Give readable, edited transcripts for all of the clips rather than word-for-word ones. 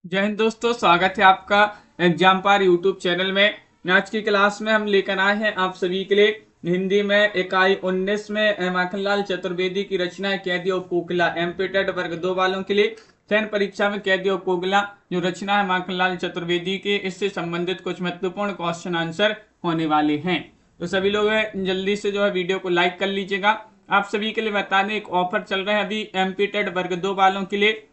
जय हिंद दोस्तों, स्वागत है आपका एग्जाम पार यूट्यूब चैनल में। आज की क्लास में हम लेकर आए हैं आप सभी के लिए हिंदी में इकाई 19 में माखनलाल चतुर्वेदी की रचना है कैदी और कोकिला। एमपीटेड वर्ग 2 वालों के लिए सैन्य परीक्षा में कैदी और कोकिला जो रचना है माखनलाल चतुर्वेदी की, इससे संबंधित कुछ महत्वपूर्ण क्वेश्चन आंसर होने वाले हैं। तो सभी लोग जल्दी से जो है वीडियो को लाइक कर लीजिएगा। आप सभी के लिए बता दें, एक ऑफर चल रहा है अभी एमपीटेड वर्ग 2 वालों के लिए।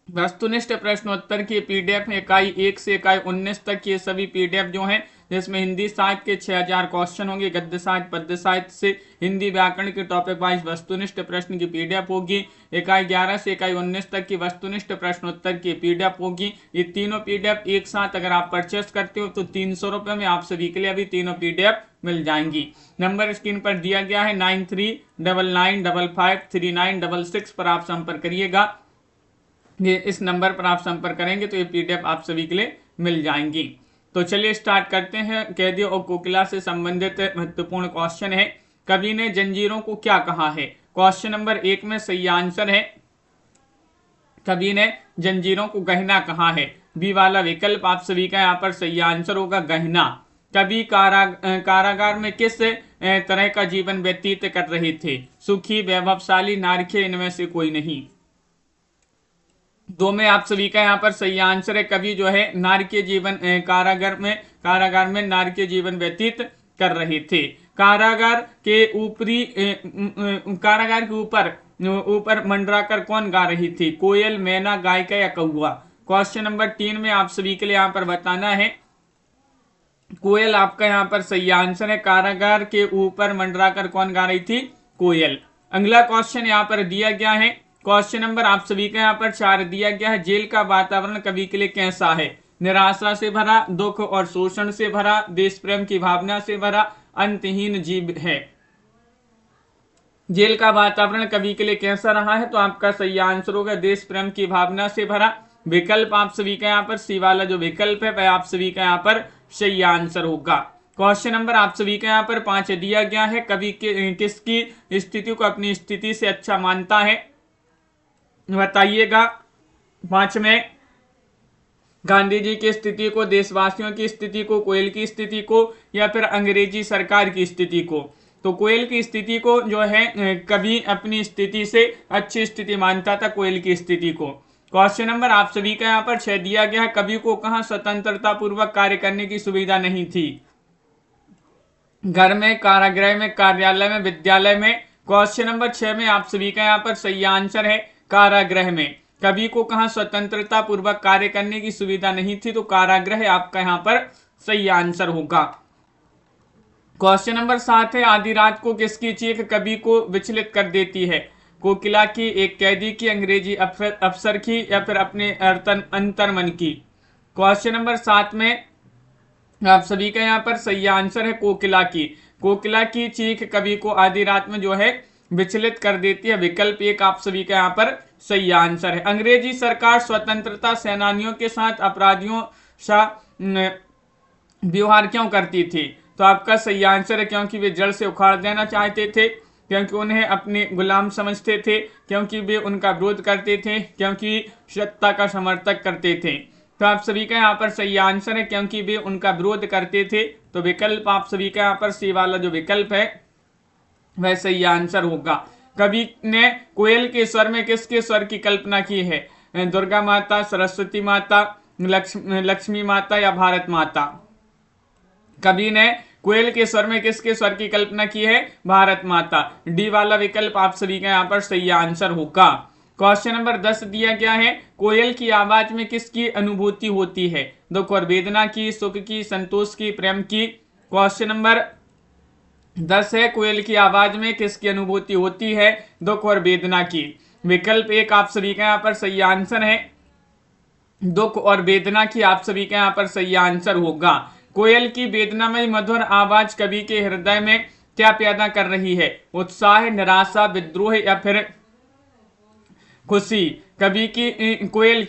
वस्तुनिष्ठ प्रश्नोत्तर की पीडीएफ इकाई 1 से इकाई 19 तक ये सभी पीडीएफ जो हैं, जिसमें हिंदी साहित्य के 6000 क्वेश्चन होंगे, गद्य साहित्य पद्य साहित्य से हिंदी व्याकरण के टॉपिक वाइज वस्तुनिष्ठ प्रश्न की पीडीएफ होगी। इकाई 11 से इकाई 19 तक की वस्तुनिष्ठ प्रश्नोत्तर की पीडीएफ होगी। ये तीनों पीडीएफ एक साथ अगर आप परचेस करते हो तो 300 रुपये में आप सभी के लिए अभी तीनों पीडीएफ मिल जाएंगी। नंबर स्क्रीन पर दिया गया है 9399553966 पर आप संपर्क करिएगा। ये इस नंबर पर आप संपर्क करेंगे तो ये पीडीएफ आप सभी के लिए मिल जाएंगी। तो चलिए स्टार्ट करते हैं। कैदी और कोकिला से संबंधित महत्वपूर्ण क्वेश्चन है, कवि ने जंजीरों को क्या कहा है। क्वेश्चन नंबर 1 में सही आंसर है, कवि ने जंजीरों को गहना कहा है। बी वाला विकल्प आप सभी का यहाँ पर सही आंसर होगा, गहना। कवि कारागार में किस तरह का जीवन व्यतीत कर रहे थे। सुखी, वैभवशाली, नारकीय, इनमें से कोई नहीं। दो में आप सभी का यहाँ पर सही आंसर है, कवि जो है नारकीय जीवन कारागार में नारकीय जीवन व्यतीत कर रहे थे। कारागार के ऊपर मंडराकर कौन गा रही थी। कोयल, मैना, गायिका या कौआ। क्वेश्चन नंबर 3 में आप सभी के लिए यहाँ पर बताना है, कोयल आपका यहाँ पर सही आंसर है। कारागार के ऊपर मंडराकर कौन गा रही थी, कोयल। अगला क्वेश्चन यहाँ पर दिया गया है, क्वेश्चन नंबर आप सभी का यहाँ पर 4 दिया गया है। जेल का वातावरण कवि के लिए कैसा है। निराशा से भरा, दुख और शोषण से भरा, देश प्रेम की भावना से भरा, अंतहीन जीव है। जेल का वातावरण कवि के लिए कैसा रहा है, तो आपका सही आंसर होगा देश प्रेम की भावना से भरा। विकल्प आप सभी का यहाँ पर सी वाला जो विकल्प है वह आप सभी का यहाँ पर सही आंसर होगा। क्वेश्चन नंबर आप सभी का यहाँ पर 5 दिया गया है, कवि किसकी स्थिति को अपनी स्थिति से अच्छा मानता है, बताइएगा। 5 में गांधी जी की स्थिति को, देशवासियों की स्थिति को, कोयल की स्थिति को या फिर अंग्रेजी सरकार की स्थिति को। तो कोयल की स्थिति को जो है कभी अपनी स्थिति से अच्छी स्थिति मानता था, कोयल की स्थिति को। क्वेश्चन नंबर आप सभी का यहाँ पर 6 दिया गया है, कवि को कहाँ स्वतंत्रता पूर्वक कार्य करने की सुविधा नहीं थी। घर में, कारागृह में, कार्यालय में, विद्यालय में। क्वेश्चन नंबर 6 में आप सभी का यहाँ पर सही आंसर है, कारागृह में। कवि को कहाँ स्वतंत्रता पूर्वक कार्य करने की सुविधा नहीं थी, तो कारागृह आपका यहाँ पर सही आंसर होगा। क्वेश्चन नंबर 7 है, आधी रात को किसकी चीख कवि को विचलित कर देती है। कोकिला की, एक कैदी की, अंग्रेजी अफसर की या फिर अपने अंतर्मन की। क्वेश्चन नंबर 7 में आप सभी का यहाँ पर सही आंसर है, कोकिला की। कोकिला की चीख कवि को आधी रात में जो है विचलित कर देती है। विकल्प 1 आप सभी का यहाँ पर सही आंसर है। अंग्रेजी सरकार स्वतंत्रता सेनानियों के साथ अपराधियों सा व्यवहार क्यों करती थी, तो आपका सही आंसर है क्योंकि वे जड़ से उखाड़ देना चाहते थे, क्योंकि उन्हें अपने गुलाम समझते थे, क्योंकि वे उनका विरोध करते थे, क्योंकि सत्ता का समर्थक करते थे। तो आप सभी का यहाँ पर सही आंसर है क्योंकि वे उनका विरोध करते थे। तो विकल्प आप सभी का यहाँ पर सी वाला जो विकल्प है वह सही आंसर होगा। कवि ने कोयल के स्वर में किसके स्वर की कल्पना की है। दुर्गा माता, सरस्वती माता, लक्ष्मी माता या भारत माता। कवि ने कोयल के स्वर में किसके स्वर की कल्पना की है, भारत माता। डी वाला विकल्प आप सभी का यहाँ पर सही आंसर होगा। क्वेश्चन नंबर 10 दिया गया है, कोयल की आवाज में किसकी अनुभूति होती है। दुख और वेदना की, सुख की, संतोष की, प्रेम की। क्वेश्चन नंबर 10 है, कोयल की आवाज में किसकी अनुभूति होती है, दुख और वेदना की। विकल्प 1 आप सभी का यहाँ पर सही आंसर है, दुख और वेदना की आप सभी का यहाँ पर सही आंसर होगा। कोयल की वेदनामय मधुर आवाज कवि के हृदय में क्या पैदा कर रही है। उत्साह, निराशा, विद्रोह या फिर खुशी। कवि की कोयल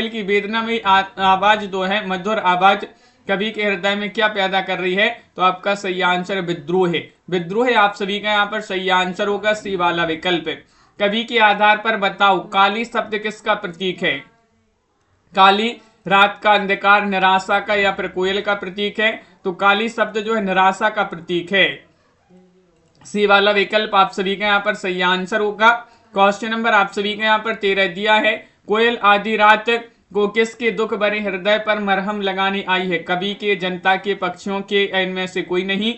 की वेदनामयी आवाज जो है, मधुर आवाज कवि के हृदय में क्या पैदा कर रही है, तो आपका सही आंसर विद्रोह है। विद्रोह आप सभी का यहाँ पर सही आंसर होगा, सी वाला विकल्प। कवि के आधार पर बताओ, काली शब्द किसका प्रतीक है। काली रात का अंधकार निराशा का या फिर कोयल का प्रतीक है, तो काली शब्द जो है निराशा का प्रतीक है। सी वाला विकल्प आप सभी का यहाँ पर सही आंसर होगा। क्वेश्चन नंबर आप सभी का यहाँ पर 13 दिया है, कोयल आधी रात को किसके दुख भरे हृदय पर मरहम लगाने आई है? कवि के, जनता के, पक्षियों के, इनमें से कोई नहीं।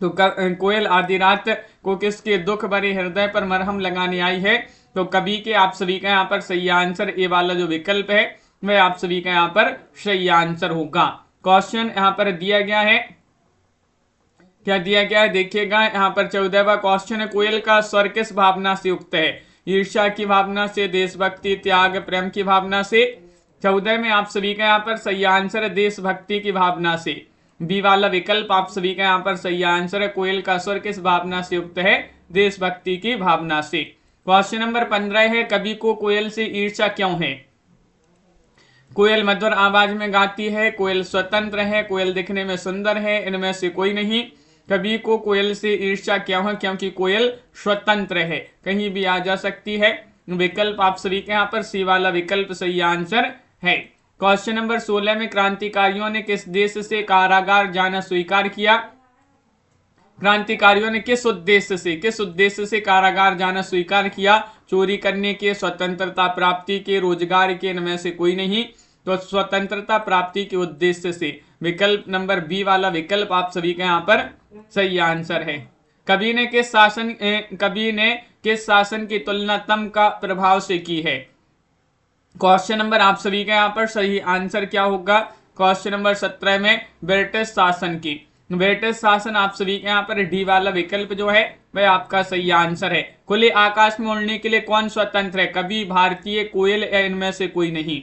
तो कोयल आधी रात को किसके दुख भरे हृदय पर मरहम लगाने आई है? तो कवि के। आप सभी का यहाँ पर सही आंसर ए वाला जो विकल्प है वह आप सभी का यहाँ पर सही आंसर होगा। क्वेश्चन यहाँ पर दिया गया है, क्या दिया गया है देखिएगा, यहाँ पर 14वां क्वेश्चन है, कोयल का स्वर किस भावना से युक्त है? ईर्ष्या की भावना से, देशभक्ति, त्याग, प्रेम की भावना से। 14 में आप सभी का यहाँ पर सही आंसर है देशभक्ति की भावना से। बी वाला विकल्प आप सभी का यहाँ पर सही आंसर है, कोयल का स्वर किस भावना से युक्त है? देशभक्ति की भावना से। क्वेश्चन नंबर 15 है, कवि को कोयल से ईर्ष्या क्यों है? कोयल मधुर आवाज में गाती है, कोयल स्वतंत्र है, कोयल दिखने में सुंदर है, इनमें से कोई नहीं। कवि को कोयल से ईर्ष्या क्यों है? क्योंकि कोयल स्वतंत्र है, कहीं भी आ जा सकती है। विकल्प आप सभी के यहाँ पर सी वाला विकल्प सही आंसर है। क्वेश्चन नंबर 16 में क्रांतिकारियों ने किस देश से कारागार जाना स्वीकार किया? क्रांतिकारियों ने किस उद्देश्य से कारागार जाना स्वीकार किया? चोरी करने के, स्वतंत्रता प्राप्ति के, रोजगार के, इनमें से कोई नहीं। तो स्वतंत्रता प्राप्ति के उद्देश्य से। विकल्प नंबर बी वाला विकल्प आप सभी का यहाँ पर सही आंसर है। कवि ने किस शासन की तुलना तम का प्रभाव से की है? क्वेश्चन नंबर आप सभी का यहाँ पर सही आंसर क्या होगा? क्वेश्चन नंबर 17 में ब्रिटिश शासन की। ब्रिटिश शासन आप सभी के यहाँ पर डी वाला विकल्प जो है वह आपका सही आंसर है। खुले आकाश में उड़ने के लिए कौन स्वतंत्र है? कवि, भारतीय, कोयल या इनमें से कोई नहीं।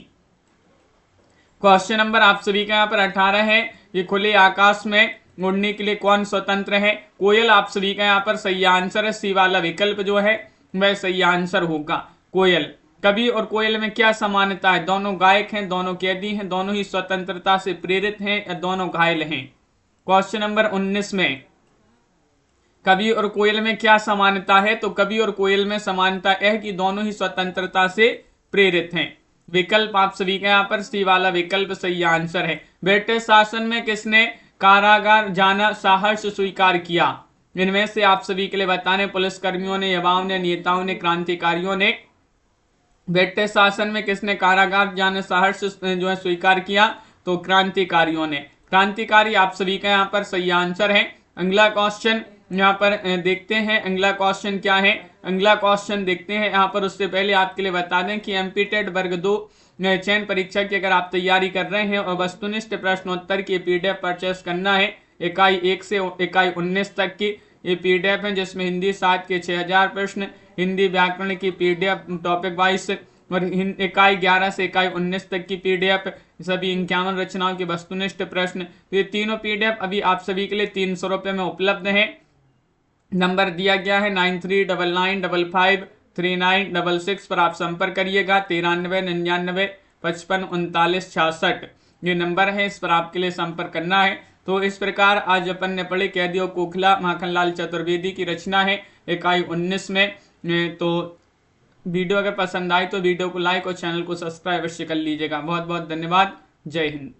क्वेश्चन नंबर आप सभी का यहाँ पर 18 है, ये खुले आकाश में उड़ने के लिए कौन स्वतंत्र है? कोयल आप सभी का यहाँ पर सही आंसर है। सी वाला विकल्प जो है वह सही आंसर होगा, कोयल। कवि और कोयल में क्या समानता है? दोनों गायक हैं, दोनों कैदी हैं, दोनों ही स्वतंत्रता से प्रेरित हैं या दोनों घायल हैं। क्वेश्चन नंबर 19 में कवि और कोयल में क्या समानता है? तो कवि और कोयल में समानता है कि दोनों ही स्वतंत्रता से प्रेरित हैं। विकल्प आप सभी का यहाँ पर सी वाला विकल्प सही आंसर है। ब्रिटिश शासन में किसने कारागार जाना साहस स्वीकार किया? इनमें से आप सभी के लिए बताने, पुलिसकर्मियों ने, युवाओं ने, नेताओं ने, क्रांतिकारियों ने। ब्रिटिश शासन में किसने कारागार जाना साहस जो है स्वीकार किया? तो क्रांतिकारियों ने। क्रांतिकारी आप सभी का यहाँ पर सही आंसर है। अगला क्वेश्चन यहाँ पर देखते हैं, अगला क्वेश्चन क्या है? अगला क्वेश्चन देखते हैं यहाँ पर। उससे पहले आपके लिए बता दें कि एमपी-टेट वर्ग 2 चयन परीक्षा की अगर आप तैयारी कर रहे हैं और वस्तुनिष्ठ प्रश्नोत्तर की पीडीएफ परचेस करना है इकाई 1 से इकाई 19 तक की ये पीडीएफ है, जिसमें हिंदी साहित्य के 6000 प्रश्न, हिंदी व्याकरण की पीडीएफ टॉपिक वाइज और इकाई 11 से इकाई 19 तक की पीडीएफ, सभी 51 रचनाओं के वस्तुनिष्ठ प्रश्न। तो ये तीनों पीडीएफ अभी आप सभी के लिए 300 रुपये में उपलब्ध है। नंबर दिया गया है 9399553966 पर आप संपर्क करिएगा। 9399553966 ये नंबर है, इस पर आपके लिए संपर्क करना है। तो इस प्रकार आज अपन ने पढ़े कैदी और खोखला माखनलाल चतुर्वेदी की रचना है इकाई 19 में। तो वीडियो अगर पसंद आए तो वीडियो को लाइक और चैनल को सब्सक्राइब अवश्य कर लीजिएगा। बहुत बहुत धन्यवाद। जय हिंद।